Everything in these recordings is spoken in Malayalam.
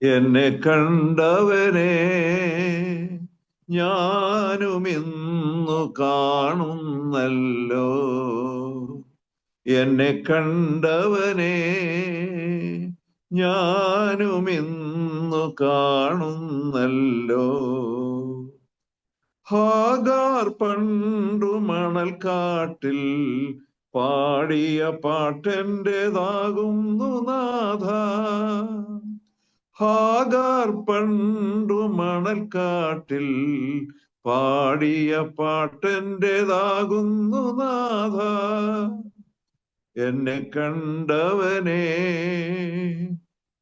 എന്നെ കണ്ടവനെ ഞാനും ഇന്നു കാണുന്നല്ലോ. എന്നെ കണ്ടവനെ ഞാനും ഇന്നു കാണുന്നല്ലോ. ഹാഗാർ പണ്ടു മണൽക്കാട്ടിൽ പാടിയ പാട്ടെൻ്റെതാകുന്നു നാഥ. ഹാഗാർ പണ്ടു മണൽക്കാട്ടിൽ പാടിയ പാട്ടെൻ്റെതാകുന്നു നാഥ. എന്നെ കണ്ടവനെ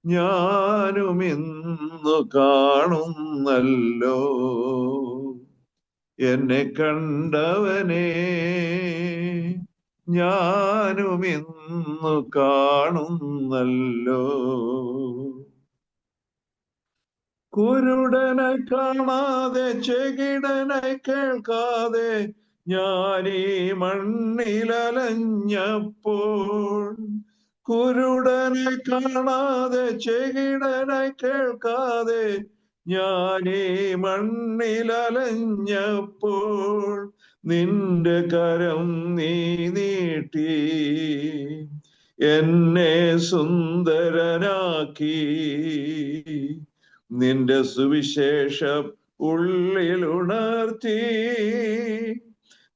ഞാനും ഇന്നു കാണുന്നല്ലോ. എന്നെ കണ്ടവനെ ഞാനും ഇന്നു കാണുന്നല്ലോ. കുരുടനായി കാണാതെ ചെകിടനായി കേൾക്കാതെ ഞാനീ മണ്ണിലലഞ്ഞപ്പോൾ, കുരുടനായി കാണാതെ ചെകിടനായി കേൾക്കാതെ ഞാനീ മണ്ണിലലഞ്ഞപ്പോൾ, നിന്റെ കരം നീ നീട്ടി എന്നെ സുന്ദരനാക്കി. നിന്റെ സുവിശേഷം ഉള്ളിലുണർത്തി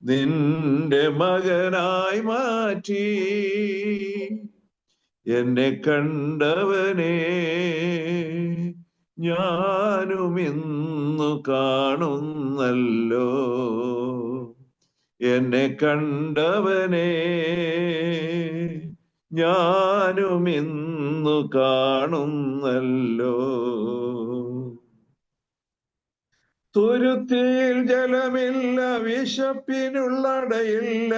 നിന്റെ മകനായി മാറ്റി. എന്നെ കണ്ടവനെ ഞാനും ഇന്നു കാണുന്നല്ലോ. എന്നെ കണ്ടവനെ ഞാനും ഇന്നു കാണുന്നല്ലോ. തുരുത്തിയിൽ ജലമില്ല, വിശപ്പിനുള്ളടയില്ല,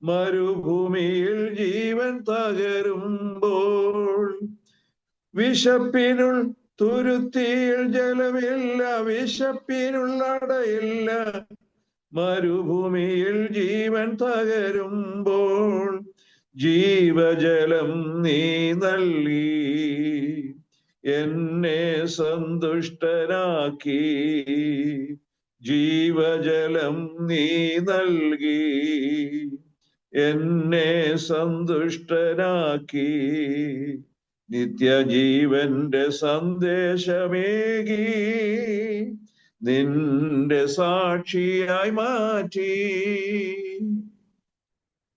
മരുഭൂമിയിൽ ജീവൻ തകരുമ്പോൾ. തുരുത്തിയിൽ ജലമില്ല, വിശപ്പിനുള്ളടയില്ല, മരുഭൂമിയിൽ ജീവൻ തകരുമ്പോൾ, ജീവജലം നീ നൽകി എന്നെ സന്തുഷ്ടനാക്കി. ജീവജലം നീ നൽകി എന്നെ സന്തുഷ്ടനാക്കി. നിത്യജീവന്റെ സന്ദേശമേകി നിന്റെ സാക്ഷിയായി മാറ്റി.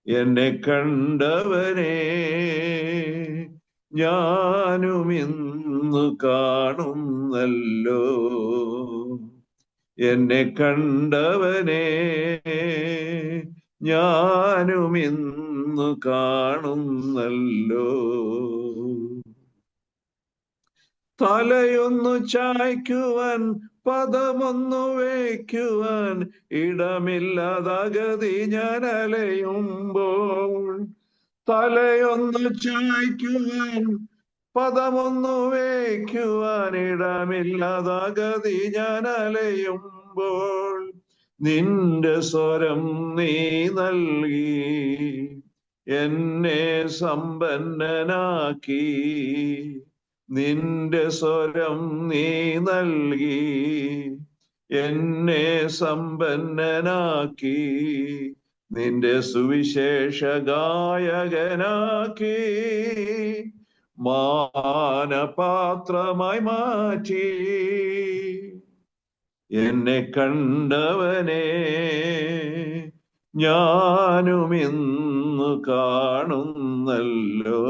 എന്നെ കണ്ടവനെ ഞാനും ഇന്നു കാണുന്നല്ലോ. എന്നെ കണ്ടവനെ ഞാനും ഇന്നു കാണുന്നല്ലോ. തലയൊന്നു ചായ്ക്കുവാൻ, പദമൊന്നു വയ്ക്കുവാൻ ഇടമില്ലാതകതി ഞാൻ അലയുമ്പോൾ, തലയൊന്നു ചായ്ക്കുവാൻ, പദമൊന്നു വയ്ക്കുവാൻ ഇടമില്ലാതകതി ഞാൻ അലയുമ്പോൾ, നിന്റെ സ്വരം നീ നൽകി എന്നെ സമ്പന്നനാക്കി. നിന്റെ സ്വരം നീ നൽകി എന്നെ സമ്പന്നനാക്കി. നിന്റെ സുവിശേഷ ഗായകനാക്കി മാനപാത്രമായി മാറ്റി. എന്നെ കണ്ടവനെ ഞാനും ഇന്നു കാണുന്നല്ലോ.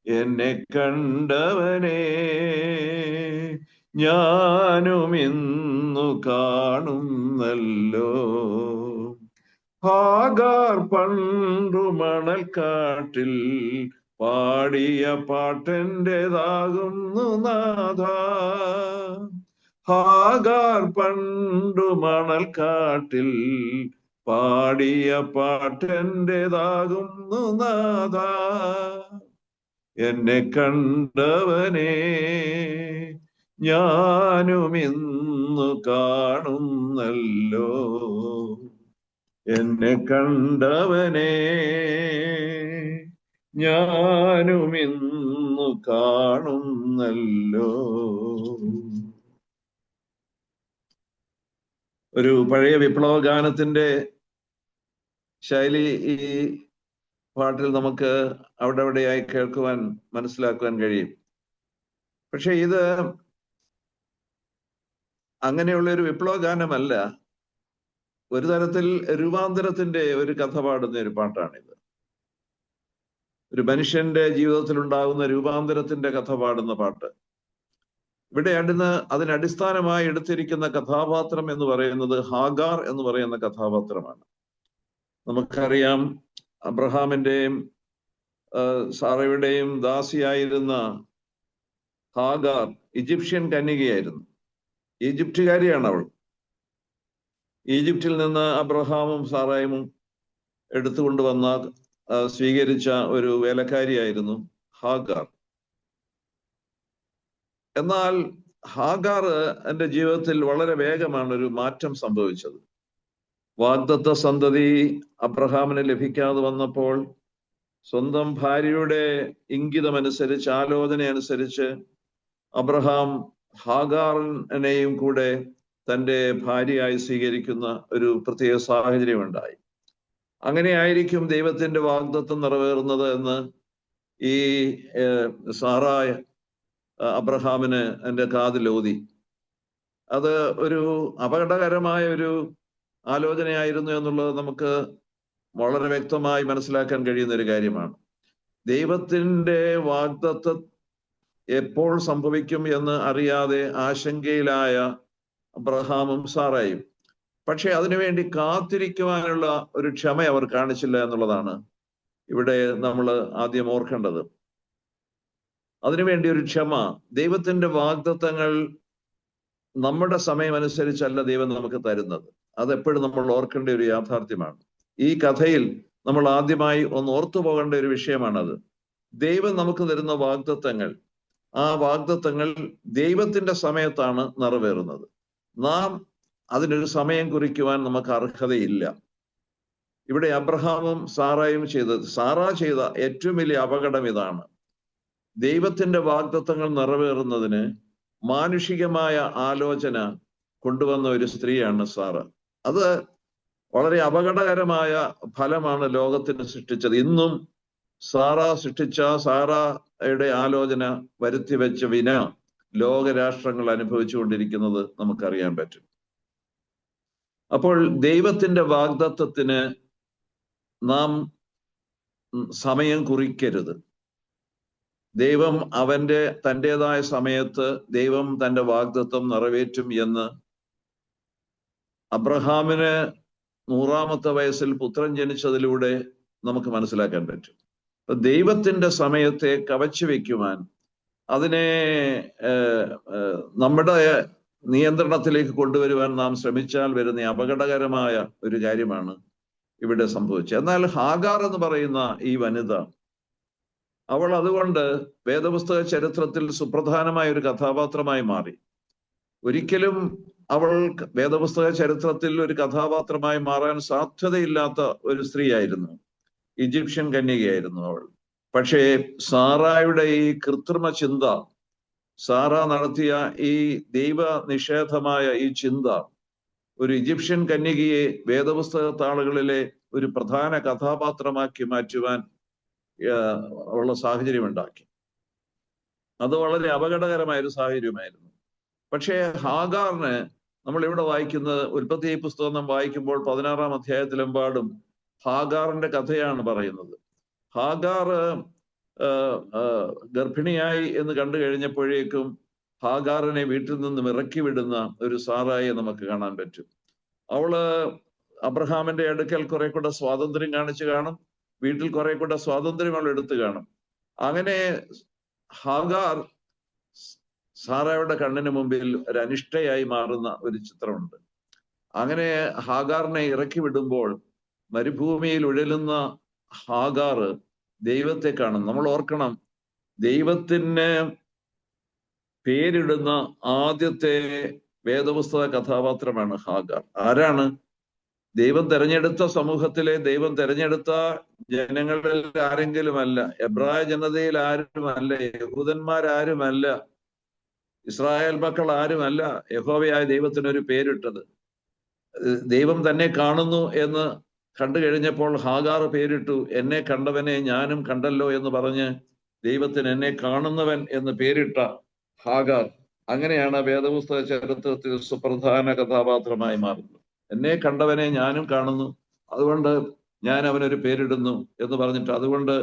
എന്നെ കണ്ടവനെ ഞാനും ഇന്നു കാണുന്നല്ലോ. ഹാഗാർ പണ്ടു മണൽക്കാട്ടിൽ പാടിയ പാട്ടെൻ്റെതാകുന്നു നാഥ. ഹാഗാർ പണ്ടു മണൽക്കാട്ടിൽ പാടിയ പാട്ടെൻ്റെതാകുന്നു നാഥ. എന്നെ കണ്ടവനെ ഞാനും ഇന്നു കാണുന്നല്ലോ. എന്നെ കണ്ടവനെ ഞാനും ഇന്നു ഇന്നു കാണുന്നല്ലോ. ഒരു പഴയ വിപ്ലവ ഗാനത്തിന്റെ ശൈലി ഈ പാട്ടിൽ നമുക്ക് അവിടെ അവിടെയായി കേൾക്കുവാൻ മനസ്സിലാക്കുവാൻ കഴിയും. പക്ഷെ ഇത് അങ്ങനെയുള്ള ഒരു വിപ്ലവ ഗാനമല്ല, ഒരു തരത്തിൽ രൂപാന്തരത്തിന്റെ ഒരു കഥ പാടുന്ന ഒരു പാട്ടാണിത്. ഒരു മനുഷ്യന്റെ ജീവിതത്തിൽ ഉണ്ടാകുന്ന രൂപാന്തരത്തിന്റെ കഥ പാടുന്ന പാട്ട്. ഇവിടെ അതിനടിസ്ഥാനമായി എടുത്തിരിക്കുന്ന കഥാപാത്രം എന്ന് പറയുന്നത് ഹാഗാർ എന്ന് പറയുന്ന കഥാപാത്രമാണ്. നമുക്കറിയാം, അബ്രഹാമിന്റെയും സാറയുടെയും ദാസിയായിരുന്ന ഹാഗാർ ഈജിപ്ഷ്യൻ കന്യകയായിരുന്നു. ഈജിപ്തുകാരിയാണ് അവൾ. ഈജിപ്തിൽ നിന്ന് അബ്രഹാമും സാറായും എടുത്തുകൊണ്ടുവന്ന സ്വീകരിച്ച ഒരു വേലക്കാരിയായിരുന്നു ഹാഗാർ. എന്നാൽ ഹാഗാർ എൻ്റെ ജീവിതത്തിൽ വളരെ വേഗമാണ് ഒരു മാറ്റം സംഭവിച്ചത്. വാഗ്ദത്ത സന്തതി അബ്രഹാമിന് ലഭിക്കാതെ വന്നപ്പോൾ സ്വന്തം ഭാര്യയുടെ ഇംഗിതമനുസരിച്ച്, ആലോചന അനുസരിച്ച് അബ്രഹാം ഹാഗാറിനെയും കൂടെ തൻ്റെ ഭാര്യയായി സ്വീകരിക്കുന്ന ഒരു പ്രത്യേക സാഹചര്യം ഉണ്ടായി. അങ്ങനെയായിരിക്കും ദൈവത്തിന്റെ വാഗ്ദത്തം നിറവേറുന്നത് എന്ന് ഈ സാറായ അബ്രഹാമിന് എൻ്റെ കാതിലോതി. അത് ഒരു അപകടകരമായ ഒരു ആലോചനയായിരുന്നു എന്നുള്ളത് നമുക്ക് വളരെ വ്യക്തമായി മനസ്സിലാക്കാൻ കഴിയുന്ന ഒരു കാര്യമാണ്. ദൈവത്തിന്റെ വാഗ്ദത്തം എപ്പോൾ സംഭവിക്കും എന്ന് അറിയാതെ ആശങ്കയിലായ അബ്രഹാമും സാറായും. പക്ഷെ അതിനുവേണ്ടി കാത്തിരിക്കുവാനുള്ള ഒരു ക്ഷമ അവർ കാണിച്ചില്ല എന്നുള്ളതാണ് ഇവിടെ നമ്മൾ ആദ്യം ഓർക്കേണ്ടത്. അതിനുവേണ്ടി ഒരു ക്ഷമ. ദൈവത്തിന്റെ വാഗ്ദത്തങ്ങൾ നമ്മുടെ സമയമനുസരിച്ചല്ല ദൈവം നമുക്ക് തരുന്നത്. അതെപ്പോഴും നമ്മൾ ഓർക്കേണ്ട ഒരു യാഥാർത്ഥ്യമാണ്. ഈ കഥയിൽ നമ്മൾ ആദ്യമായി ഒന്ന് ഓർത്തു പോകേണ്ട ഒരു വിഷയമാണത്. ദൈവം നമുക്ക് തരുന്ന വാഗ്ദത്തങ്ങൾ, ആ വാഗ്ദത്തങ്ങൾ ദൈവത്തിന്റെ സമയത്താണ് നിറവേറുന്നത്. നാം അതിനൊരു സമയം കുറിക്കുവാൻ നമുക്ക് അർഹതയില്ല. ഇവിടെ അബ്രഹാമും സാറായും സാറാ ചെയ്ത ഏറ്റവും വലിയ അപകടം ഇതാണ്. ദൈവത്തിന്റെ വാഗ്ദത്തങ്ങൾ നിറവേറുന്നതിന് മാനുഷികമായ ആലോചന കൊണ്ടുവന്ന ഒരു സ്ത്രീയാണ് സാറ. അത് വളരെ അപകടകരമായ ഫലമാണ് ലോകത്തിന് സൃഷ്ടിച്ചത്. ഇന്നും സാറയുടെ ആലോചന വരുത്തി വെച്ച വിന ലോകരാഷ്ട്രങ്ങൾ അനുഭവിച്ചുകൊണ്ടിരിക്കുന്നത് നമുക്കറിയാൻ പറ്റും. അപ്പോൾ ദൈവത്തിന്റെ വാഗ്ദത്തത്തിന് നാം സമയം കുറിക്കരുത്. ദൈവം തൻ്റെതായ സമയത്ത് ദൈവം തൻ്റെ വാഗ്ദത്തം നിറവേറ്റും എന്ന് അബ്രഹാമിന് 100-ാമത്തെ വയസ്സിൽ പുത്രൻ ജനിച്ചതിലൂടെ നമുക്ക് മനസ്സിലാക്കാൻ പറ്റും. ദൈവത്തിന്റെ സമയത്തെ കവച്ചു വെക്കുവാൻ, അതിനെ നമ്മുടെ നിയന്ത്രണത്തിലേക്ക് കൊണ്ടുവരുവാൻ നാം ശ്രമിച്ചാൽ വരുന്ന അപകടകരമായ ഒരു കാര്യമാണ് ഇവിടെ സംഭവിച്ചത്. എന്നാൽ ഹാഗാർ എന്ന് പറയുന്ന ഈ വനിത, അവൾ അതുകൊണ്ട് വേദപുസ്തക ചരിത്രത്തിൽ സുപ്രധാനമായ ഒരു കഥാപാത്രമായി മാറി. ഒരിക്കലും അവൾ വേദപുസ്തക ചരിത്രത്തിൽ ഒരു കഥാപാത്രമായി മാറാൻ സാധ്യതയില്ലാത്ത ഒരു സ്ത്രീയായിരുന്നു. ഈജിപ്ഷ്യൻ കന്യകയായിരുന്നു അവൾ. പക്ഷേ സാറായുടെ ഈ കൃത്രിമ ചിന്ത, സാറ നടത്തിയ ഈ ദൈവ നിഷേധമായ ഈ ചിന്ത ഒരു ഈജിപ്ഷ്യൻ കന്യകയെ വേദപുസ്തക താളുകളിലെ ഒരു പ്രധാന കഥാപാത്രമാക്കി മാറ്റുവാൻ ഉള്ള സാഹചര്യം ഉണ്ടാക്കി. അത് വളരെ അപകടകരമായ ഒരു സാഹചര്യമായിരുന്നു. പക്ഷേ ഹാഗാറിന് നമ്മൾ ഇവിടെ വായിക്കുന്നത്, ഉൽപ്പത്തി പുസ്തകം നാം വായിക്കുമ്പോൾ 16-ാം അധ്യായത്തിലെമ്പാടും ഹാഗാറിന്റെ കഥയാണ് പറയുന്നത്. ഹാഗാർ ഗർഭിണിയായി എന്ന് കണ്ടു കഴിഞ്ഞപ്പോഴേക്കും ഹാഗാറിനെ വീട്ടിൽ നിന്നും ഇറക്കി വിടുന്ന ഒരു സാറായെ നമുക്ക് കാണാൻ പറ്റും. അവള് അബ്രഹാമിന്റെ അടുക്കൽ കുറെ കൂടെ സ്വാതന്ത്ര്യം കാണിച്ചു കാണും, വീട്ടിൽ കുറെ കൂടെ സ്വാതന്ത്ര്യം അവൾ എടുത്തു കാണും. അങ്ങനെ ഹാഗാർ സാറയുടെ കണ്ണിന് മുമ്പിൽ ഒരു അനിഷ്ടയായി മാറുന്ന ഒരു ചിത്രമുണ്ട്. അങ്ങനെ ഹാഗാറിനെ ഇറക്കി വിടുമ്പോൾ മരുഭൂമിയിൽ ഉഴലുന്ന ഹാഗാർ ദൈവത്തെ കാണും. നമ്മൾ ഓർക്കണം, ദൈവത്തിന് പേരിടുന്ന ആദ്യത്തെ വേദപുസ്തക കഥാപാത്രമാണ് ഹാഗാർ. ആരാണ്? ദൈവം തെരഞ്ഞെടുത്ത സമൂഹത്തിലെ, ദൈവം തെരഞ്ഞെടുത്ത ജനങ്ങളിൽ ആരെങ്കിലുമല്ല, എബ്രായ ജനതയിൽ ആരുമല്ല, യഹൂദന്മാരാരുമല്ല, ഇസ്രായേൽ മക്കൾ ആരുമല്ല യഹോവയായ ദൈവത്തിനൊരു പേരിട്ടത്. ദൈവം തന്നെ കാണുന്നു എന്ന് കണ്ടു കഴിഞ്ഞപ്പോൾ ഹാഗാർ പേരിട്ടു, എന്നെ കണ്ടവനെ ഞാനും കണ്ടല്ലോ എന്ന് പറഞ്ഞ് ദൈവത്തിന് എന്നെ കാണുന്നവൻ എന്ന് പേരിട്ട ഹാഗാർ. അങ്ങനെയാണ് വേദപുസ്തക ചരിത്രത്തിൽ സുപ്രധാന കഥാപാത്രമായി മാറുന്നത്. എന്നെ കണ്ടവനെ ഞാനും കാണുന്നു, അതുകൊണ്ട് ഞാൻ അവനൊരു പേരിടുന്നു എന്ന് പറഞ്ഞിട്ട്, അതുകൊണ്ട്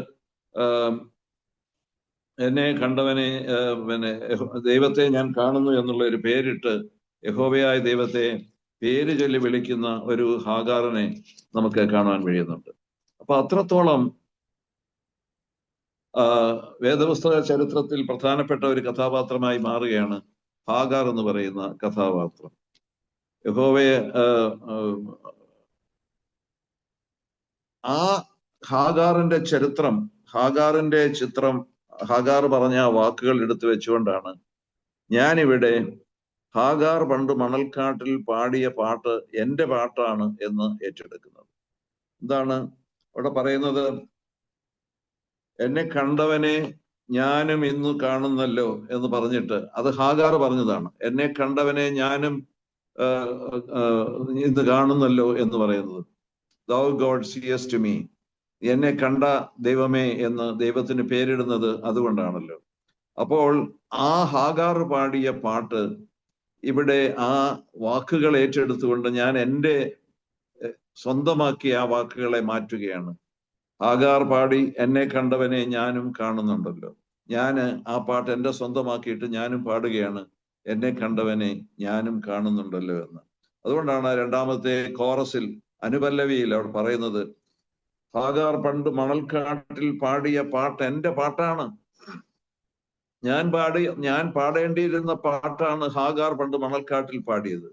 എന്നെ കണ്ടവനെ പിന്നെ ദൈവത്തെ ഞാൻ കാണുന്നു എന്നുള്ള ഒരു പേരിട്ട് യഹോവയായ ദൈവത്തെ പേര് ചൊല്ലി വിളിക്കുന്ന ഒരു ഹാഗാറിനെ നമുക്ക് കാണാൻ കഴിയുന്നുണ്ട്. അപ്പൊ അത്രത്തോളം വേദപുസ്തക ചരിത്രത്തിൽ പ്രധാനപ്പെട്ട ഒരു കഥാപാത്രമായി മാറുകയാണ് ഹാഗാർ എന്ന് പറയുന്ന കഥാപാത്രം. യഹോവയെ ആ ഹാഗാറിന്റെ ചരിത്രം, ഹാഗാറിന്റെ ചിത്രം, ഹാഗാർ പറഞ്ഞ വാക്കുകൾ എടുത്തു വെച്ചുകൊണ്ടാണ് ഞാനിവിടെ ഹാഗാർ പണ്ട് മണൽക്കാട്ടിൽ പാടിയ പാട്ട് എന്റെ പാട്ടാണ് എന്ന് ഏറ്റെടുക്കുന്നത്. എന്താണ് അവിടെ പറയുന്നത്? എന്നെ കണ്ടവനെ ഞാനും ഇന്ന് കാണുന്നല്ലോ എന്ന് പറഞ്ഞിട്ട്, അത് ഹാഗാർ പറഞ്ഞതാണ്. എന്നെ കണ്ടവനെ ഞാനും ഇന്ന് കാണുന്നല്ലോ എന്ന് പറയുന്നത്. Thou God seest to me. എന്നെ കണ്ട ദൈവമേ എന്ന് ദൈവത്തിന് പേരിടുന്നത് അതുകൊണ്ടാണല്ലോ. അപ്പോൾ ആ ഹാഗാർ പാടിയ പാട്ട് ഇവിടെ ആ വാക്കുകൾ ഏറ്റെടുത്തുകൊണ്ട് ഞാൻ എൻ്റെ സ്വന്തമാക്കി ആ വാക്കുകളെ മാറ്റുകയാണ്. ഹാഗാർ പാടി എന്നെ കണ്ടവനെ ഞാനും കാണുന്നുണ്ടല്ലോ. ഞാൻ ആ പാട്ട് എൻ്റെ സ്വന്തമാക്കിയിട്ട് ഞാനും പാടുകയാണ്, എന്നെ കണ്ടവനെ ഞാനും കാണുന്നുണ്ടല്ലോ എന്ന്. അതുകൊണ്ടാണ് രണ്ടാമത്തെ കോറസിൽ അനുപല്ലവിയിൽ അവിടെ പറയുന്നത്, ഹാഗാർ പണ്ട് മണൽക്കാട്ടിൽ പാടിയ പാട്ട് എന്റെ പാട്ടാണ്, ഞാൻ പാടേണ്ടിയിരുന്ന പാട്ടാണ് ഹാഗാർ പണ്ട് മണൽക്കാട്ടിൽ പാടിയത്.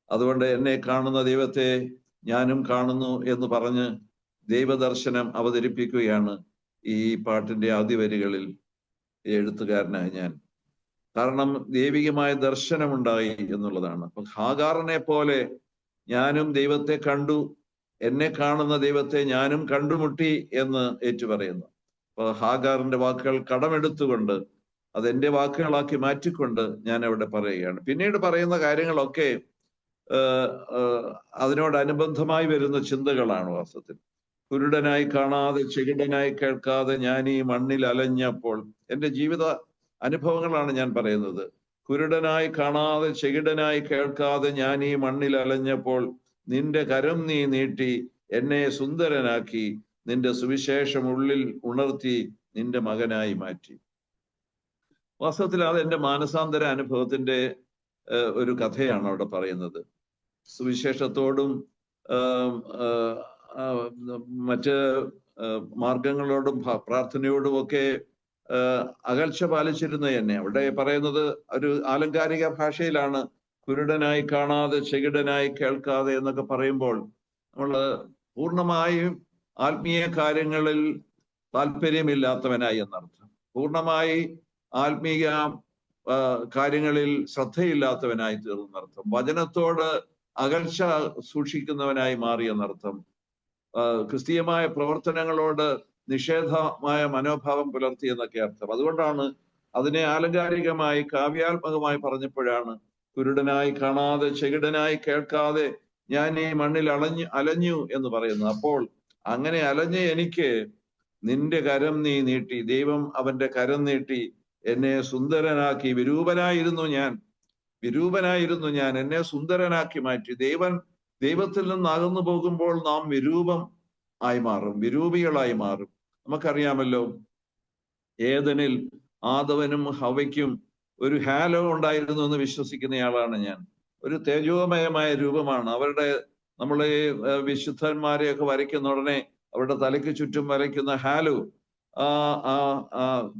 അതുകൊണ്ട് എന്നെ കാണുന്ന ദൈവത്തെ ഞാനും കാണുന്നു എന്ന് പറഞ്ഞ് ദൈവദർശനം അവതരിപ്പിക്കുകയാണ് ഈ പാട്ടിന്റെ ആദ്യ വരികളിൽ എഴുത്തുകാരനായ ഞാൻ. കാരണം ദൈവികമായ ദർശനമുണ്ടായി എന്നുള്ളതാണ്. അപ്പൊ ഹാഗാറിനെ പോലെ ഞാനും ദൈവത്തെ കണ്ടു, എന്നെ കാണുന്ന ദൈവത്തെ ഞാനും കണ്ടുമുട്ടി എന്ന് ഏറ്റുപറയുന്നു. അപ്പൊ ഹാഗാറിന്റെ വാക്കുകൾ കടമെടുത്തുകൊണ്ട് അതെന്റെ വാക്കുകളാക്കി മാറ്റിക്കൊണ്ട് ഞാൻ അവിടെ പറയുകയാണ്. പിന്നീട് പറയുന്ന കാര്യങ്ങളൊക്കെ അതിനോടനുബന്ധമായി വരുന്ന ചിന്തകളാണ് വാസ്തവത്തിൽ. കുരുടനായി കാണാതെ ചെകിടനായി കേൾക്കാതെ ഞാൻ ഈ മണ്ണിൽ അലഞ്ഞപ്പോൾ, എൻ്റെ ജീവിത അനുഭവങ്ങളാണ് ഞാൻ പറയുന്നത്. കുരുടനായി കാണാതെ ചെകിടനായി കേൾക്കാതെ ഞാൻ ഈ മണ്ണിൽ അലഞ്ഞപ്പോൾ നിന്റെ കരം നീ നീട്ടി എന്നെ സുന്ദരനാക്കി, നിന്റെ സുവിശേഷം ഉള്ളിൽ ഉണർത്തി നിന്റെ മകനായി മാറ്റി. വാസ്തവത്തിൽ അത് എൻ്റെ മാനസാന്തര അനുഭവത്തിന്റെ ഒരു കഥയാണ് അവിടെ പറയുന്നത്. സുവിശേഷത്തോടും മറ്റ് മാർഗങ്ങളോടും പ്രാർത്ഥനയോടും ഒക്കെ അകൽച്ച പാലിച്ചിരുന്ന എന്നെ അവിടെ പറയുന്നത് ഒരു ആലങ്കാരിക ഭാഷയിലാണ്. കുരുടനായി കാണാതെ ചെകിടനായി കേൾക്കാതെ എന്നൊക്കെ പറയുമ്പോൾ നമ്മൾ പൂർണ്ണമായും ആത്മീയ കാര്യങ്ങളിൽ താല്പര്യമില്ലാത്തവനായി എന്നർത്ഥം, പൂർണ്ണമായി ആത്മീയ കാര്യങ്ങളിൽ ശ്രദ്ധയില്ലാത്തവനായി തീർന്നർത്ഥം, വചനത്തോട് അകൽച്ച സൂക്ഷിക്കുന്നവനായി മാറി എന്നർത്ഥം, ക്രിസ്തീയമായ പ്രവർത്തനങ്ങളോട് നിഷേധമായ മനോഭാവം പുലർത്തി എന്നൊക്കെ അർത്ഥം. അതുകൊണ്ടാണ് അതിനെ ആലങ്കാരികമായി കാവ്യാത്മകമായി പറഞ്ഞപ്പോഴാണ് കുരുടനായി കാണാതെ ചെകിടനായി കേൾക്കാതെ ഞാൻ ഈ മണ്ണിൽ അലഞ്ഞു എന്ന് പറയുന്നത്. അപ്പോൾ അങ്ങനെ അലഞ്ഞ എനിക്ക് നിന്റെ കരം നീ നീട്ടി, ദൈവം അവന്റെ കരം നീട്ടി എന്നെ സുന്ദരനാക്കി. വിരൂപനായിരുന്നു ഞാൻ, എന്നെ സുന്ദരനാക്കി മാറ്റി. ദൈവത്തിൽ നിന്ന് അകന്നു പോകുമ്പോൾ നാം വിരൂപം ആയി മാറും, വിരൂപികളായി മാറും. നമുക്കറിയാമല്ലോ, ഏദനിൽ ആദവനും ഹവയ്ക്കും ഒരു ഹാലോ ഉണ്ടായിരുന്നു എന്ന് വിശ്വസിക്കുന്നയാളാണ് ഞാൻ. ഒരു തേജോമയമായ രൂപമാണ് അവരുടെ. നമ്മളെ വിശുദ്ധന്മാരെയൊക്കെ വരയ്ക്കുന്ന ഉടനെ അവരുടെ തലയ്ക്ക് ചുറ്റും വരയ്ക്കുന്ന ഹാലോ,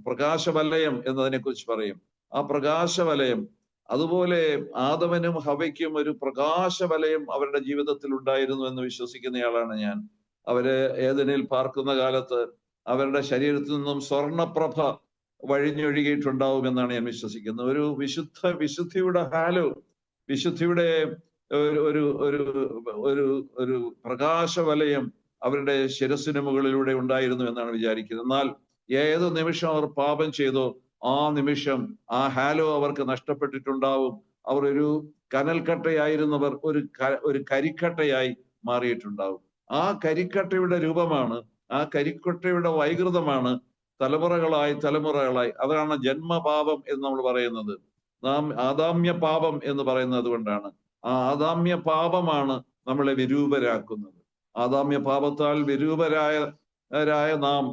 പ്രകാശവലയം എന്നതിനെ കുറിച്ച് പറയും. ആ പ്രകാശവലയം, അതുപോലെ ആദവനും ഹവയ്ക്കും ഒരു പ്രകാശവലയം അവരുടെ ജീവിതത്തിൽ ഉണ്ടായിരുന്നു എന്ന് വിശ്വസിക്കുന്നയാളാണ് ഞാൻ. അവര് ഏദനിൽ പാർക്കുന്ന കാലത്ത് അവരുടെ ശരീരത്തിൽ നിന്നും സ്വർണപ്രഭ വഴിഞ്ഞൊഴുകിയിട്ടുണ്ടാവും എന്നാണ് ഞാൻ വിശ്വസിക്കുന്നത്. ഒരു വിശുദ്ധിയുടെ ഹാലോ, വിശുദ്ധിയുടെ ഒരു ഒരു ഒരു ഒരു പ്രകാശവലയം അവരുടെ ശിരസിന് മുകളിലൂടെ ഉണ്ടായിരുന്നു എന്നാണ് വിചാരിക്കുന്നത്. എന്നാൽ ഏത് നിമിഷം അവർ പാപം ചെയ്തോ ആ നിമിഷം ആ ഹാലോ അവർക്ക് നഷ്ടപ്പെട്ടിട്ടുണ്ടാവും. അവർ ഒരു കനൽക്കട്ടയായിരുന്നവർ ഒരു കരിക്കട്ടയായി മാറിയിട്ടുണ്ടാവും. ആ കരിക്കട്ടയുടെ രൂപമാണ്, ആ കരിക്കട്ടയുടെ വൈകൃതമാണ് തലമുറകളായി. അതാണ് ജന്മപാപം എന്ന് നമ്മൾ പറയുന്നത്. നാം ആദാമ്യ പാപം എന്ന് പറയുന്നത് അതുകൊണ്ടാണ്. ആ ആദാമ്യ പാപമാണ് നമ്മളെ വിരൂപരാക്കുന്നത്. ആദാമ്യ പാപത്താൽ വിരൂപരായ നാം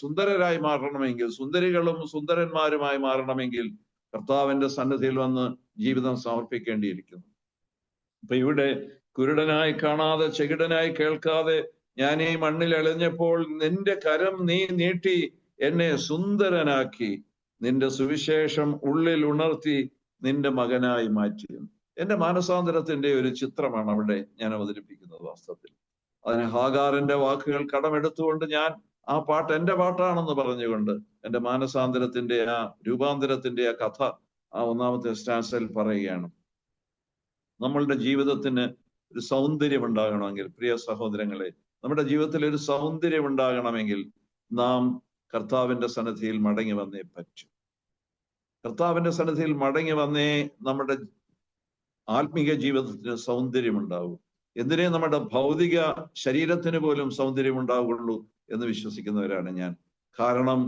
സുന്ദരരായി മാറണമെങ്കിൽ, സുന്ദരികളും സുന്ദരന്മാരുമായി മാറണമെങ്കിൽ കർത്താവിന്റെ സന്നിധിയിൽ വന്ന് ജീവിതം സമർപ്പിക്കേണ്ടിയിരിക്കുന്നു. അപ്പൊ ഇവിടെ കുരുടനായി കാണാതെ, ചെകിടനായി കേൾക്കാതെ ഞാൻ ഈ മണ്ണിൽ എളഞ്ഞപ്പോൾ നിന്റെ കരം നീ നീട്ടി എന്നെ സുന്ദരനാക്കി, നിന്റെ സുവിശേഷം ഉള്ളിൽ ഉണർത്തി നിന്റെ മകനായി മാറ്റി. എന്റെ മാനസാന്തരത്തിന്റെ ഒരു ചിത്രമാണ് അവിടെ ഞാൻ അവതരിപ്പിക്കുന്നത്. വാസ്തവത്തിൽ അതിന് ഹാഗാറിന്റെ വാക്കുകൾ കടമെടുത്തുകൊണ്ട് ഞാൻ ആ പാട്ട് എന്റെ പാട്ടാണെന്ന് പറഞ്ഞുകൊണ്ട് എന്റെ മാനസാന്തരത്തിന്റെ ആ രൂപാന്തരത്തിന്റെ ആ കഥ ആ ഒന്നാമത്തെ സ്റ്റാൻസിൽ പറയുകയാണ്. നമ്മളുടെ ജീവിതത്തിന് ഒരു സൗന്ദര്യം ഉണ്ടാകണമെങ്കിൽ, പ്രിയ സഹോദരങ്ങളെ, നമ്മുടെ ജീവിതത്തിൽ ഒരു സൗന്ദര്യം ഉണ്ടാകണമെങ്കിൽ നാം കർത്താവിന്റെ സന്നിധിയിൽ മടങ്ങി വന്നേ പറ്റൂ. കർത്താവിന്റെ സന്നിധിയിൽ മടങ്ങി വന്നേ നമ്മുടെ ആത്മീക ജീവിതത്തിന് സൗന്ദര്യം ഉണ്ടാവും. എന്തിനേ നമ്മുടെ ഭൗതിക ശരീരത്തിന് പോലും സൗന്ദര്യം ഉണ്ടാവുകയുള്ളൂ എന്ന് വിശ്വസിക്കുന്നവരാണ് ഞാൻ. കാരണം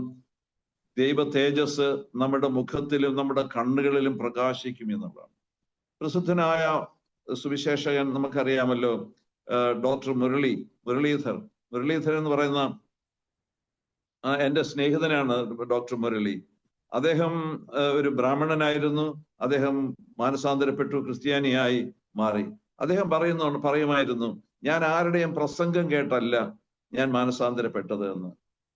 ദൈവ തേജസ് നമ്മുടെ മുഖത്തിലും നമ്മുടെ കണ്ണുകളിലും പ്രകാശിക്കും എന്നുള്ളതാണ്. പ്രസിദ്ധനായ സുവിശേഷകൻ നമുക്കറിയാമല്ലോ, ഡോക്ടർ മുരളീധർ എന്ന് പറയുന്ന എൻ്റെ സ്നേഹിതനാണ് ഡോക്ടർ മുരളി. അദ്ദേഹം ഒരു ബ്രാഹ്മണനായിരുന്നു. അദ്ദേഹം മാനസാന്തരപ്പെട്ടു, ക്രിസ്ത്യാനിയായി മാറി. അദ്ദേഹം പറയുമായിരുന്നു, ഞാൻ ആരുടെയും പ്രസംഗം കേട്ടല്ല ഞാൻ മാനസാന്തരപ്പെട്ടത് എന്ന്.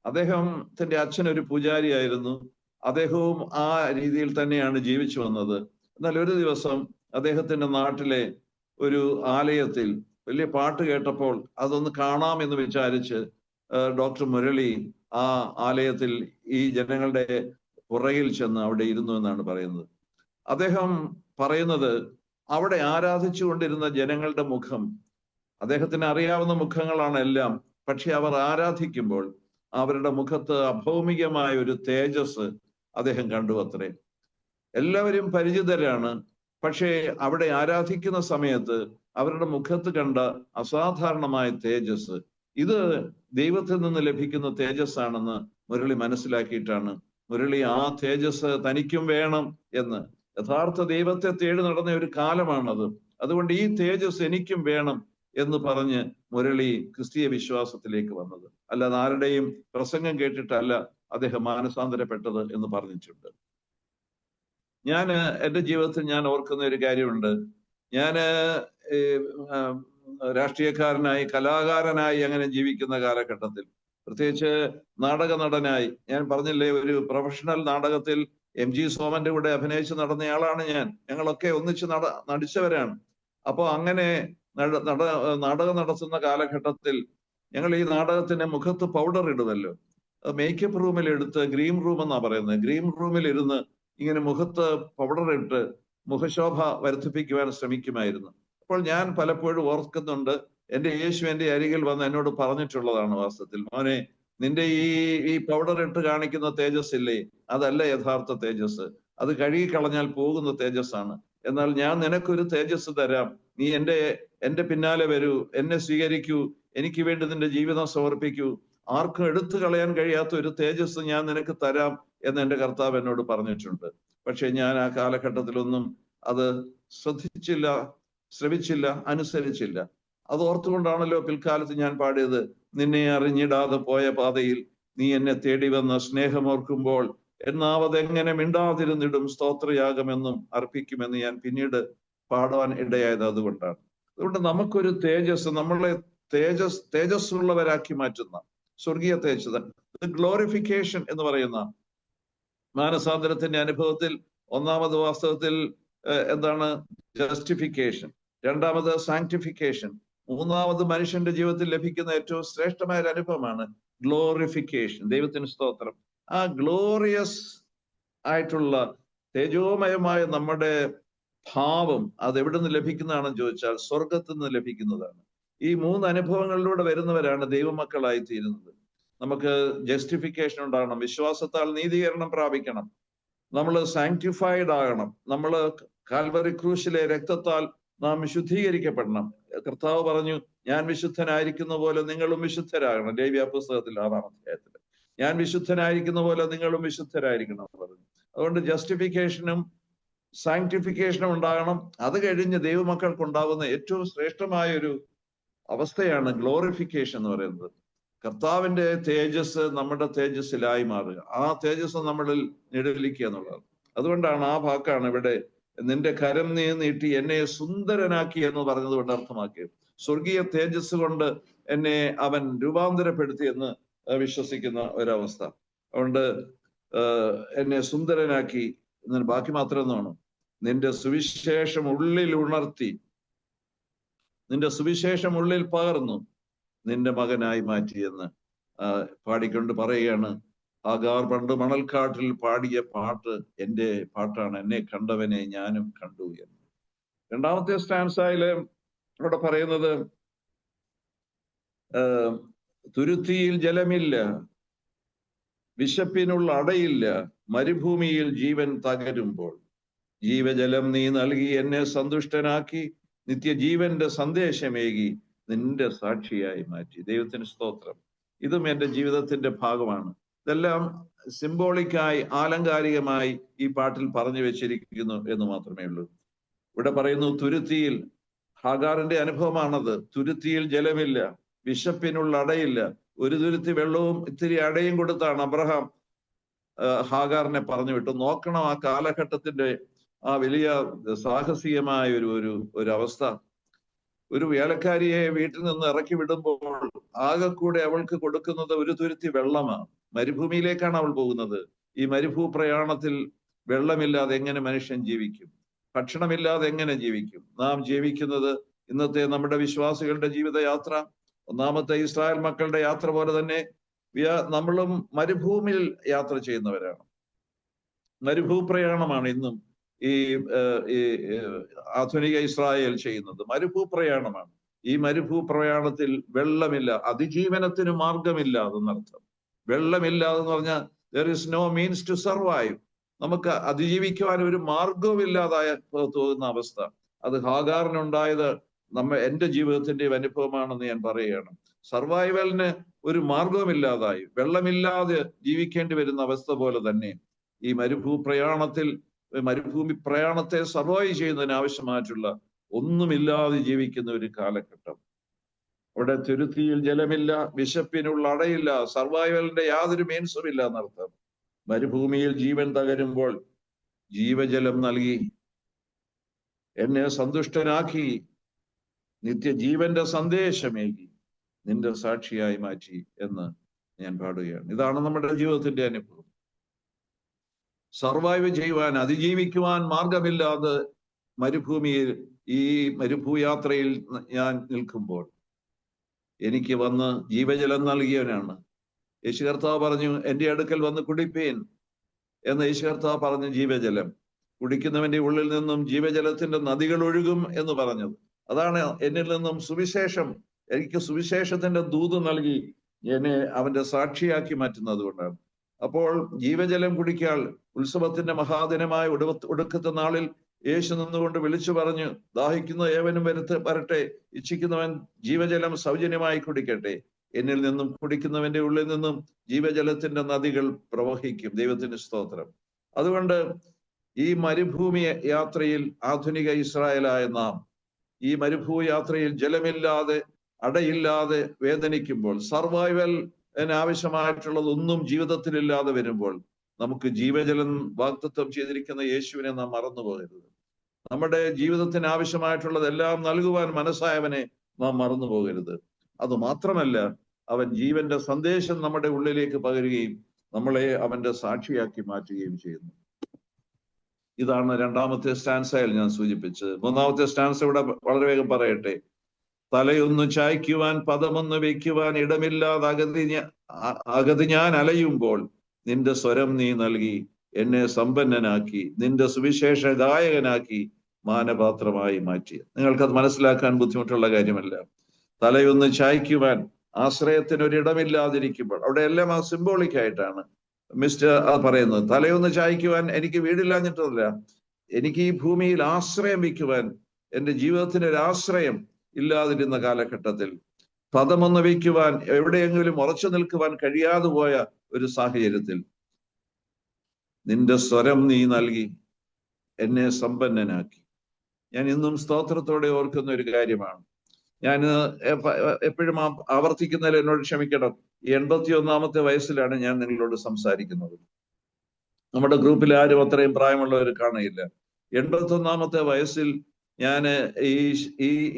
അദ്ദേഹത്തിന്റെ അച്ഛൻ ഒരു പൂജാരിയായിരുന്നു. അദ്ദേഹവും ആ രീതിയിൽ തന്നെയാണ് ജീവിച്ചു വന്നത്. എന്നാൽ ഒരു ദിവസം അദ്ദേഹത്തിന്റെ നാട്ടിലെ ഒരു ആലയത്തിൽ വലിയ പാട്ട് കേട്ടപ്പോൾ അതൊന്ന് കാണാമെന്ന് വിചാരിച്ച് ഡോക്ടർ മുരളി ആ ആലയത്തിൽ ഈ ജനങ്ങളുടെ പുറകിൽ ചെന്ന് അവിടെ ഇരുന്നു എന്നാണ് പറയുന്നത്. അദ്ദേഹം പറയുന്നത്, അവിടെ ആരാധിച്ചു കൊണ്ടിരുന്ന ജനങ്ങളുടെ മുഖം, അദ്ദേഹത്തിന് അറിയാവുന്ന മുഖങ്ങളാണ് എല്ലാം. പക്ഷെ അവർ ആരാധിക്കുമ്പോൾ അവരുടെ മുഖത്ത് അഭൗമികമായ ഒരു തേജസ് അദ്ദേഹം കണ്ടു അത്രേ. എല്ലാവരും പരിചിതരാണ്. പക്ഷേ അവിടെ ആരാധിക്കുന്ന സമയത്ത് അവരുടെ മുഖത്ത് കണ്ട അസാധാരണമായ തേജസ്, ഇത് ദൈവത്തിൽ നിന്ന് ലഭിക്കുന്ന തേജസ്സാണെന്ന് മുരളി മനസ്സിലാക്കിയിട്ടാണ് മുരളി ആ തേജസ് തനിക്കും വേണം എന്ന്. യഥാർത്ഥ ദൈവത്തെ തേടി നടന്ന ഒരു കാലമാണത്. അതുകൊണ്ട് ഈ തേജസ് എനിക്കും വേണം എന്ന് പറഞ്ഞ് മുരളി ക്രിസ്തീയ വിശ്വാസത്തിലേക്ക് വന്നത്. അല്ലാതെ ആരുടെയും പ്രസംഗം കേട്ടിട്ടല്ല അദ്ദേഹം മാനസാന്തരപ്പെട്ടത് എന്ന് പറഞ്ഞിട്ടുണ്ട്. എൻ്റെ ജീവിതത്തിൽ ഞാൻ ഓർക്കുന്ന ഒരു കാര്യമുണ്ട്. ഞാൻ രാഷ്ട്രീയക്കാരനായി, കലാകാരനായി അങ്ങനെ ജീവിക്കുന്ന കാലഘട്ടത്തിൽ, പ്രത്യേകിച്ച് നാടക നടനായി, ഞാൻ പറഞ്ഞില്ലേ, ഒരു പ്രൊഫഷണൽ നാടകത്തിൽ MG സോമന്റെ കൂടെ അഭിനയിച്ച് നടന്നയാളാണ് ഞാൻ. ഞങ്ങളൊക്കെ ഒന്നിച്ച് നടിച്ചവരാണ്. അപ്പോൾ അങ്ങനെ നാടകം നടത്തുന്ന കാലഘട്ടത്തിൽ ഞങ്ങൾ ഈ നാടകത്തിന്റെ മുഖത്ത് പൗഡർ ഇടുമല്ലോ, മേക്കപ്പ് റൂമിൽ എടുത്ത്, ഗ്രീൻ റൂം എന്നാ പറയുന്നത്, ഗ്രീൻ റൂമിൽ ഇരുന്ന് ഇങ്ങനെ മുഖത്ത് പൗഡർ ഇട്ട് മുഖശോഭ വർദ്ധിപ്പിക്കുവാൻ ശ്രമിക്കുമായിരുന്നു. അപ്പോൾ ഞാൻ പലപ്പോഴും ഓർക്കുന്നുണ്ട്, എൻ്റെ യേശു എൻ്റെ അരികിൽ വന്ന് എന്നോട് പറഞ്ഞിട്ടുള്ളതാണ്, വാസ്തവത്തിൽ മോനെ, നിന്റെ ഈ പൗഡർ ഇട്ട് കാണിക്കുന്ന തേജസ് ഇല്ലേ, അതല്ല യഥാർത്ഥ തേജസ്, അത് കഴുകി കളഞ്ഞാൽ പോകുന്ന തേജസ്സാണ്. എന്നാൽ ഞാൻ നിനക്കൊരു തേജസ് തരാം, നീ എൻ്റെ പിന്നാലെ വരൂ, എന്നെ സ്വീകരിക്കൂ, എനിക്ക് വേണ്ടി നിന്റെ ജീവിതം സമർപ്പിക്കൂ, ആർക്കും എടുത്തു കളയാൻ കഴിയാത്ത ഒരു തേജസ് ഞാൻ നിനക്ക് തരാം എന്ന് എൻ്റെ കർത്താവ് എന്നോട് പറഞ്ഞിട്ടുണ്ട്. പക്ഷെ ഞാൻ ആ കാലഘട്ടത്തിലൊന്നും അത് ശ്രവിച്ചില്ല, അനുസരിച്ചില്ല. അത് ഓർത്തുകൊണ്ടാണല്ലോ പിൽക്കാലത്ത് ഞാൻ പാടിയത്, നിന്നെ അറിഞ്ഞിടാതെ പോയ പാതയിൽ നീ എന്നെ തേടി വന്ന സ്നേഹമോർക്കുമ്പോൾ എന്നാവതെങ്ങനെ മിണ്ടാതിരുന്നിടും സ്തോത്രയാഗമെന്നും അർപ്പിക്കുമെന്ന് ഞാൻ പിന്നീട് പാടാൻ ഇടയായത് അതുകൊണ്ടാണ്. അതുകൊണ്ട് നമുക്കൊരു തേജസ്, നമ്മളെ തേജസ്സുള്ളവരാക്കി മാറ്റുന്ന സ്വർഗീയ തേജസ്, ഗ്ലോറിഫിക്കേഷൻ എന്ന് പറയുന്ന മാനസാന്തരത്തിന്റെ അനുഭവത്തിൽ ഒന്നാമത് വാസ്തവത്തിൽ എന്താണ്? ജസ്റ്റിഫിക്കേഷൻ. രണ്ടാമത് സാങ്ക്ടിഫിക്കേഷൻ. മൂന്നാമത് മനുഷ്യന്റെ ജീവിതത്തിൽ ലഭിക്കുന്ന ഏറ്റവും ശ്രേഷ്ഠമായ ഒരു അനുഭവമാണ് ഗ്ലോറിഫിക്കേഷൻ. ദൈവത്തിന് സ്തോത്രം. ആ ഗ്ലോറിയസ് ആയിട്ടുള്ള തേജോമയമായ നമ്മുടെ ഭാവം അത് എവിടെ നിന്ന് ലഭിക്കുന്നതാണെന്ന് ചോദിച്ചാൽ സ്വർഗത്തിൽ നിന്ന് ലഭിക്കുന്നതാണ്. ഈ 3 അനുഭവങ്ങളിലൂടെ വരുന്നവരാണ് ദൈവമക്കളായി തീരുന്നത്. നമുക്ക് ജസ്റ്റിഫിക്കേഷൻ ഉണ്ടാകണം, വിശ്വാസത്താൽ നീതീകരണം പ്രാപിക്കണം, നമ്മൾ സാങ്ക്ടിഫൈഡ് ആകണം, നമ്മൾ കാൽവറി ക്രൂശിലെ രക്തത്താൽ നാം വിശുദ്ധീകരിക്കപ്പെടണം. കർത്താവ് പറഞ്ഞു, ഞാൻ വിശുദ്ധനായിരിക്കുന്ന പോലെ നിങ്ങളും വിശുദ്ധരാകണം. ലേവ്യ പുസ്തകത്തിൽ 6-ാം അധ്യായത്തിൽ ഞാൻ വിശുദ്ധനായിരിക്കുന്ന പോലെ നിങ്ങളും വിശുദ്ധരായിരിക്കണം പറഞ്ഞു. അതുകൊണ്ട് ജസ്റ്റിഫിക്കേഷനും സാങ്ക്ടിഫിക്കേഷനും ഉണ്ടാകണം. അത് കഴിഞ്ഞ് ദൈവമക്കൾക്ക് ഉണ്ടാകുന്ന ഏറ്റവും ശ്രേഷ്ഠമായ ഒരു അവസ്ഥയാണ് ഗ്ലോറിഫിക്കേഷൻ എന്ന് പറയുന്നത്. കർത്താവിന്റെ തേജസ് നമ്മുടെ തേജസ്സിലായി മാറുക, ആ തേജസ് നമ്മളിൽ നിഴലിക്കുക എന്നുള്ളത്. അതുകൊണ്ടാണ് ആ വാക്കാണ് ഇവിടെ നിന്റെ കരം നീട്ടി എന്നെ സുന്ദരനാക്കി എന്ന് പറഞ്ഞത് കൊണ്ട് അർത്ഥമാക്കിയത്. സ്വർഗീയ തേജസ് കൊണ്ട് എന്നെ അവൻ രൂപാന്തരപ്പെടുത്തി എന്ന് വിശ്വസിക്കുന്ന ഒരവസ്ഥ. അതുകൊണ്ട് എന്നെ സുന്ദരനാക്കി എന്നതിന് ബാക്കി മാത്രം എന്നാണ്, നിന്റെ സുവിശേഷം ഉള്ളിൽ ഉണർത്തി, നിന്റെ സുവിശേഷം ഉള്ളിൽ പകർന്നു, നിന്റെ മകനായി മാറ്റിയെന്ന് പാടിക്കൊണ്ട് പറയുകയാണ്. ആഗാർ പണ്ട് മണൽക്കാട്ടിൽ പാടിയ പാട്ട് എൻ്റെ പാട്ടാണ്, എന്നെ കണ്ടവനെ ഞാനും കണ്ടു എന്ന്. 2ാമത്തെ സ്റ്റാൻസായില് ഇവിടെ പറയുന്നത്, തുരുത്തിയിൽ ജലമില്ല, വിശപ്പിനുള്ള അടയില്ല, മരുഭൂമിയിൽ ജീവൻ തകരുമ്പോൾ ജീവജലം നീ നൽകി എന്നെ സന്തുഷ്ടനാക്കി, നിത്യജീവന്റെ സന്ദേശമേകി നിന്റെ സാക്ഷിയായി മാറ്റി. ദൈവത്തിന് സ്തോത്രം. ഇതും എൻ്റെ ജീവിതത്തിന്റെ ഭാഗമാണ്. ഇതെല്ലാം സിംബോളിക്കായി, ആലങ്കാരികമായി ഈ പാട്ടിൽ പറഞ്ഞു വെച്ചിരിക്കുന്നു എന്ന് മാത്രമേ ഉള്ളൂ. ഇവിടെ പറയുന്നു, തുരുത്തിയിൽ, ഹാഗാറിന്റെ അനുഭവമാണത്. തുരുത്തിയിൽ ജലമില്ല, വിശപ്പിനുള്ള അടയില്ല. ഒരു തുരുത്തി വെള്ളവും ഇത്തിരി അടയും കൊടുത്താണ് അബ്രഹാം ഹാഗാറിനെ പറഞ്ഞു വിട്ടു. നോക്കണം ആ കാലഘട്ടത്തിന്റെ ആ വലിയ സാഹസികമായ ഒരു അവസ്ഥ. ഒരു വേലക്കാരിയെ വീട്ടിൽ നിന്ന് ഇറക്കി വിടുമ്പോൾ ആകെ കൂടെ അവൾക്ക് കൊടുക്കുന്നത് ഒരു തുരുത്തി വെള്ളമാണ്. മരുഭൂമിയിലേക്കാണ് അവൾ പോകുന്നത്. ഈ മരുഭൂ പ്രയാണത്തിൽ വെള്ളമില്ലാതെ എങ്ങനെ മനുഷ്യൻ ജീവിക്കും? ഭക്ഷണമില്ലാതെ എങ്ങനെ ജീവിക്കും? നാം ജീവിക്കുന്നത് ഇന്നത്തെ നമ്മുടെ വിശ്വാസികളുടെ ജീവിതയാത്ര, ഒന്നാമത്തെ ഇസ്രായേൽ മക്കളുടെ യാത്ര പോലെ തന്നെ നമ്മളും മരുഭൂമിയിൽ യാത്ര ചെയ്യുന്നവരാണ്. മരുഭൂ പ്രയാണമാണ് ഇന്നും ഈ ആധുനിക ഇസ്രായേൽ ചെയ്യുന്നത്. മരുഭൂ പ്രയാണമാണ്. ഈ മരുഭൂ പ്രയാണത്തിൽ വെള്ളമില്ല, അതിജീവനത്തിന് മാർഗമില്ലാതെന്നർത്ഥം. വെള്ളമില്ലാതെന്ന് പറഞ്ഞാൽ there is no means to survive. നമുക്ക് അതിജീവിക്കുവാൻ ഒരു മാർഗവും ഇല്ലാതായ തോന്നുന്ന അവസ്ഥ. അത് ഹാഗാറിനുണ്ടായത് എൻ്റെ ജീവിതത്തിന്റെ അനുഭവമാണെന്ന് ഞാൻ പറയുകയാണ്. സർവൈവലിന് ഒരു മാർഗവുമില്ലാതായി, വെള്ളമില്ലാതെ ജീവിക്കേണ്ടി വരുന്ന അവസ്ഥ പോലെ തന്നെ ഈ മരുഭൂമി പ്രയാണത്തെ സർവൈവ് ചെയ്യുന്നതിന് ആവശ്യമായിട്ടുള്ള ഒന്നുമില്ലാതെ ജീവിക്കുന്ന ഒരു കാലഘട്ടം. അവിടെ തുരുത്തിയിൽ ജലമില്ല, വിശപ്പിനുള്ള അടയില്ല, സർവൈവലിന്റെ യാതൊരു മീൻസും ഇല്ല എന്നർത്ഥം. മരുഭൂമിയിൽ ജീവൻ തകരുമ്പോൾ ജീവജലം നൽകി എന്നെ സന്തുഷ്ടനാക്കി, നിത്യജീവന്റെ സന്ദേശമേകി നിന്റെ സാക്ഷിയായി മാറ്റി എന്ന് ഞാൻ പാടുകയാണ്. ഇതാണ് നമ്മുടെ ജീവിതത്തിന്റെ അനുഭവം. സർവൈവ് ചെയ്യുവാൻ, അതിജീവിക്കുവാൻ മാർഗമില്ലാതെ മരുഭൂമിയിൽ, ഈ മരുഭൂയാത്രയിൽ ഞാൻ നിൽക്കുമ്പോൾ എനിക്ക് വന്ന് ജീവജലം നൽകിയവനാണ്. യേശു കർത്താവ് പറഞ്ഞു, എൻ്റെ അടുക്കൽ വന്ന് കുടിപ്പീൻ എന്ന് യേശു കർത്താവ് പറഞ്ഞു. ജീവജലം കുടിക്കുന്നവന്റെ ഉള്ളിൽ നിന്നും ജീവജലത്തിന്റെ നദികൾ ഒഴുകും എന്ന് പറഞ്ഞത്. അതാണ് എന്നിൽ നിന്നും സുവിശേഷം, എനിക്ക് സുവിശേഷത്തിന്റെ ദൂത് നൽകി എന്നെ അവന്റെ സാക്ഷിയാക്കി മാറ്റുന്നത് കൊണ്ടാണ്. അപ്പോൾ ജീവജലം കുടിക്കാൾ ഉത്സവത്തിന്റെ മഹാദിനമായ ഒടുക്കത്തെ നാളിൽ യേശു നിന്നുകൊണ്ട് വിളിച്ചു പറഞ്ഞു, ദാഹിക്കുന്ന ഏവനും വരട്ടെ, ഇച്ഛിക്കുന്നവൻ ജീവജലം സൗജന്യമായി കുടിക്കട്ടെ. എന്നിൽ നിന്നും കുടിക്കുന്നവന്റെ ഉള്ളിൽ നിന്നും ജീവജലത്തിന്റെ നദികൾ പ്രവഹിക്കും. ദൈവത്തിന് സ്തോത്രം. അതുകൊണ്ട് ഈ മരുഭൂമി യാത്രയിൽ ആധുനിക ഇസ്രായേലായ നാം ഈ മരുഭൂ യാത്രയിൽ ജലമില്ലാതെ, അടയില്ലാതെ വേദനിക്കുമ്പോൾ, സർവൈവൽ ആവശ്യമായിട്ടുള്ളതൊന്നും ജീവിതത്തിലില്ലാതെ വരുമ്പോൾ, നമുക്ക് ജീവജലം വാഗ്ദത്തം ചെയ്തിരിക്കുന്ന യേശുവിനെ നാം മറന്നുപോകരുത്. നമ്മുടെ ജീവിതത്തിന് ആവശ്യമായിട്ടുള്ളതെല്ലാം നൽകുവാൻ മനസ്സായവനെ നാം മറന്നു പോകരുത്. അതുമാത്രമല്ല, അവൻ ജീവന്റെ സന്ദേശം നമ്മുടെ ഉള്ളിലേക്ക് പകരുകയും നമ്മളെ അവന്റെ സാക്ഷിയാക്കി മാറ്റുകയും ചെയ്യുന്നു. ഇതാണ് 2ാമത്തെ സ്റ്റാൻസയിൽ ഞാൻ സൂചിപ്പിച്ചത്. 3ാമത്തെ സ്റ്റാൻസ ഇവിടെ വളരെ വേഗം പറയട്ടെ. തലയൊന്നു ചായ്ക്കുവാൻ, പദമൊന്നു വയ്ക്കുവാൻ ഇടമില്ലാതെ അഗതി ഞാൻ അലയുമ്പോൾ നിന്റെ സ്വരം നീ നൽകി എന്നെ സമ്പന്നനാക്കി, നിന്റെ സുവിശേഷ ഗായകനാക്കി മാനപാത്രമായി മാറ്റി. നിങ്ങൾക്കത് മനസ്സിലാക്കാൻ ബുദ്ധിമുട്ടുള്ള കാര്യമല്ല. തലയൊന്ന് ചായ്ക്കുവാൻ ആശ്രയത്തിന് ഒരിടമില്ലാതിരിക്കുമ്പോൾ, അവിടെ എല്ലാം ആ സിംബോളിക് ആയിട്ടാണ് മിസ്റ്റർ പറയുന്നത്. തലയൊന്ന് ചായ്ക്കുവാൻ എനിക്ക് വീടില്ലാഞ്ഞിട്ടല്ല, എനിക്ക് ഈ ഭൂമിയിൽ ആശ്രയം വയ്ക്കുവാൻ, എൻ്റെ ജീവിതത്തിന് ഒരു ആശ്രയം ഇല്ലാതിരുന്ന കാലഘട്ടത്തിൽ, പദമൊന്ന് വയ്ക്കുവാൻ, എവിടെയെങ്കിലും ഉറച്ചു നിൽക്കുവാൻ കഴിയാതെ പോയ ഒരു സാഹചര്യത്തിൽ നിന്റെ സ്വരം നീ നൽകി എന്നെ സമ്പന്നനാക്കി. ഞാൻ ഇന്നും സ്തോത്രത്തോടെ ഓർക്കുന്ന ഒരു കാര്യമാണ്. ഞാൻ എപ്പോഴും ആവർത്തിക്കുന്നതിൽ എന്നോട് ക്ഷമിക്കണം. 81ാമത്തെ വയസ്സിലാണ് ഞാൻ നിങ്ങളോട് സംസാരിക്കുന്നത്. നമ്മുടെ ഗ്രൂപ്പിൽ ആരും അത്രയും പ്രായമുള്ളവർ കാണുകയില്ല. 81ാമത്തെ വയസ്സിൽ ഞാൻ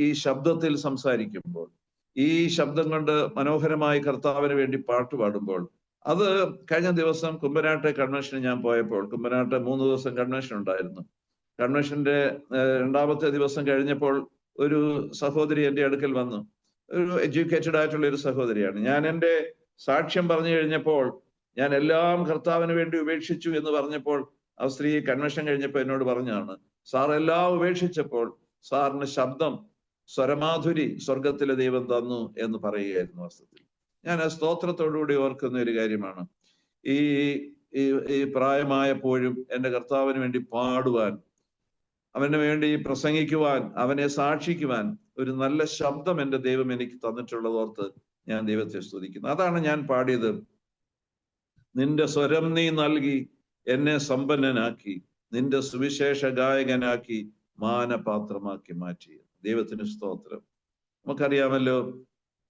ഈ ശബ്ദത്തിൽ സംസാരിക്കുമ്പോൾ, ഈ ശബ്ദം കൊണ്ട് മനോഹരമായി കർത്താവിന് വേണ്ടി പാട്ട് പാടുമ്പോൾ, അത് കഴിഞ്ഞ ദിവസം കുമ്പനാട്ടെ കൺവെൻഷന് ഞാൻ പോയപ്പോൾ, കുമ്പനാട്ടെ 3 ദിവസം കൺവെൻഷൻ ഉണ്ടായിരുന്നു. കൺവെൻഷന്റെ 2ാമത്തെ ദിവസം കഴിഞ്ഞപ്പോൾ ഒരു സഹോദരി എൻ്റെ അടുക്കൽ വന്നു. ഒരു എഡ്യൂക്കേറ്റഡ് ആയിട്ടുള്ള ഒരു സഹോദരിയാണ്. ഞാൻ എൻ്റെ സാക്ഷ്യം പറഞ്ഞു കഴിഞ്ഞപ്പോൾ, ഞാൻ എല്ലാം കർത്താവിന് വേണ്ടി ഉപേക്ഷിച്ചു എന്ന് പറഞ്ഞപ്പോൾ, ആ സ്ത്രീ കൺവെൻഷൻ കഴിഞ്ഞപ്പോൾ എന്നോട് പറഞ്ഞാണ്, സാർ എല്ലാം ഉപേക്ഷിച്ചപ്പോൾ സാറിന് ശബ്ദം, സ്വരമാധുരി സ്വർഗത്തിലെ ദൈവം തന്നു എന്ന് പറയുകയായിരുന്നു. വാസ്തവത്തിൽ ഞാൻ ആ സ്തോത്രത്തോടുകൂടി ഓർക്കുന്ന ഒരു കാര്യമാണ്. ഈ പ്രായമായപ്പോഴും എൻ്റെ കർത്താവിന് വേണ്ടി പാടുവാൻ, അവന് വേണ്ടി പ്രസംഗിക്കുവാൻ, അവനെ സാക്ഷിക്കുവാൻ ഒരു നല്ല ശബ്ദം എൻ്റെ ദൈവം എനിക്ക് തന്നിട്ടുള്ളതോർത്ത് ഞാൻ ദൈവത്തെ സ്തുതിക്കുന്നു. അതാണ് ഞാൻ പാടിയത്. നിന്റെ സ്വരം നീ നൽകി എന്നെ സമ്പന്നനാക്കി, നിന്റെ സുവിശേഷ ഗായകനാക്കി മാനപാത്രമാക്കി മാറ്റി. ദൈവത്തിന് സ്തോത്രം. നമുക്കറിയാമല്ലോ,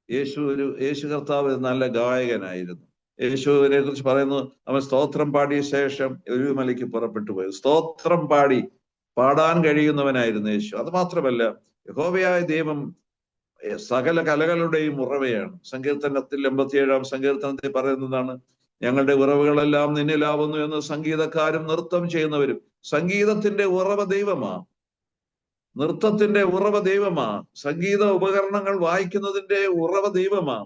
യേശു കർത്താവ് നല്ല ഗായകനായിരുന്നു. യേശുവിനെ കുറിച്ച് പറയുന്നു, അവൻ സ്തോത്രം പാടിയ ശേഷം എരുമലയ്ക്ക് പുറപ്പെട്ടു പോയത്. സ്തോത്രം പാടാൻ കഴിയുന്നവനായിരുന്നു യേശു. അത് മാത്രമല്ല, യഹോവയായ ദൈവം സകല കലകളുടെയും ഉറവയാണ്. സങ്കീർത്തനത്തിൽ 87ാം സങ്കീർത്തനത്തിൽ പറയുന്നതാണ്, ഞങ്ങളുടെ ഉറവുകളെല്ലാം നിന്നിലാവുന്നു എന്ന് സംഗീതക്കാരും നൃത്തം ചെയ്യുന്നവരും. സംഗീതത്തിന്റെ ഉറവ ദൈവമാ, നൃത്തത്തിന്റെ ഉറവ ദൈവമാ, സംഗീത ഉപകരണങ്ങൾ വായിക്കുന്നതിന്റെ ഉറവ ദൈവമാ.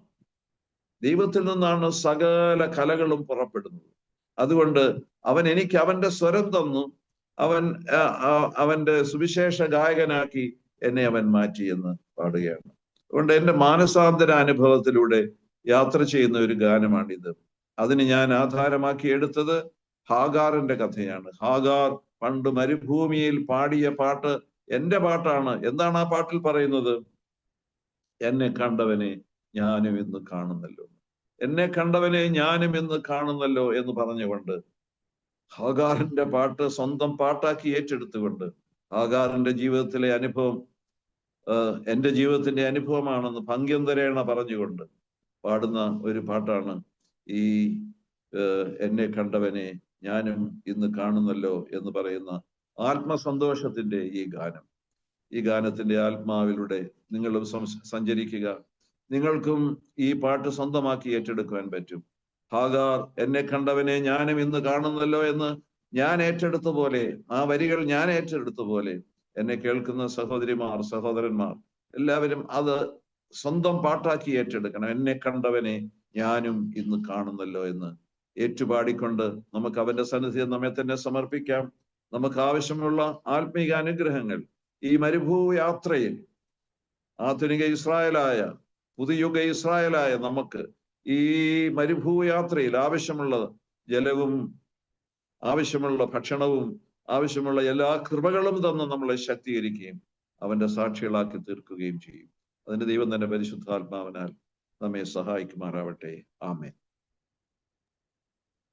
ദൈവത്തിൽ നിന്നാണ് സകല കലകളും പുറപ്പെടുന്നത്. അതുകൊണ്ട് അവൻ എനിക്ക് അവന്റെ സ്വരം തന്നു, അവന്റെ സുവിശേഷ ഗായകനാക്കി എന്നെ അവൻ മാറ്റി എന്ന് പാടുകയാണ്. അതുകൊണ്ട് എൻ്റെ മാനസാന്തര അനുഭവത്തിലൂടെ യാത്ര ചെയ്യുന്ന ഒരു ഗാനമാണിത്. അതിന് ഞാൻ ആധാരമാക്കി എടുത്തത് ഹാഗാറിന്റെ കഥയാണ്. ഹാഗാർ പണ്ട് മരുഭൂമിയിൽ പാടിയ പാട്ട് എൻ്റെ പാട്ടാണ്. എന്താണ് ആ പാട്ടിൽ പറയുന്നത്? എന്നെ കണ്ടവനെ ഞാനും ഇന്ന് കാണുന്നല്ലോ, എന്നെ കണ്ടവനെ ഞാനും ഇന്ന് കാണുന്നല്ലോ എന്ന് പറഞ്ഞുകൊണ്ട് ഹാഗാറിന്റെ പാട്ട് സ്വന്തം പാട്ടാക്കി ഏറ്റെടുത്തുകൊണ്ട്, ഹാഗാറിന്റെ ജീവിതത്തിലെ അനുഭവം എൻ്റെ ജീവിതത്തിന്റെ അനുഭവമാണെന്ന് ഭംഗ്യന്തരേണ പറഞ്ഞുകൊണ്ട് പാടുന്ന ഒരു പാട്ടാണ് ഈ എന്നെ കണ്ടവനെ ഞാനും ഇന്ന് കാണുന്നല്ലോ എന്ന് പറയുന്ന ആത്മസന്തോഷത്തിന്റെ ഈ ഗാനം. ഈ ഗാനത്തിന്റെ ആത്മാവിലൂടെ നിങ്ങളും സഞ്ചരിക്കുക. നിങ്ങൾക്കും ഈ പാട്ട് സ്വന്തമാക്കി ഏറ്റെടുക്കുവാൻ പറ്റും. ഹാഗാർ എന്നെ കണ്ടവനെ ഞാനും ഇന്ന് കാണുന്നല്ലോ എന്ന് ഞാൻ ഏറ്റെടുത്ത പോലെ, ആ വരികൾ ഞാൻ ഏറ്റെടുത്ത പോലെ, എന്നെ കേൾക്കുന്ന സഹോദരിമാർ, സഹോദരന്മാർ എല്ലാവരും അത് സ്വന്തം പാട്ടാക്കി ഏറ്റെടുക്കണം. എന്നെ കണ്ടവനെ ഞാനും ഇന്ന് കാണുന്നല്ലോ എന്ന് ഏറ്റുപാടിക്കൊണ്ട് നമുക്ക് അവന്റെ സന്നിധിയിൽ നമ്മെ തന്നെ സമർപ്പിക്കാം. നമുക്ക് ആവശ്യമുള്ള ആത്മീക അനുഗ്രഹങ്ങൾ ഈ മരുഭൂയാത്രയിൽ, ആധുനിക ഇസ്രായേലായ, പുതുയുഗ ഇസ്രായേലായ നമുക്ക് ഈ മരുഭൂയാത്രയിൽ ആവശ്യമുള്ള ജലവും ആവശ്യമുള്ള ഭക്ഷണവും ആവശ്യമുള്ള എല്ലാ കൃപകളും തന്ന് നമ്മളെ ശക്തീകരിക്കുകയും അവന്റെ സാക്ഷികളാക്കി തീർക്കുകയും ചെയ്യും. അതിന്റെ ദൈവം തന്നെ പരിശുദ്ധാത്മാവിനാൽ നമ്മെ സഹായിക്കുമാറാവട്ടെ. ആമേൻ.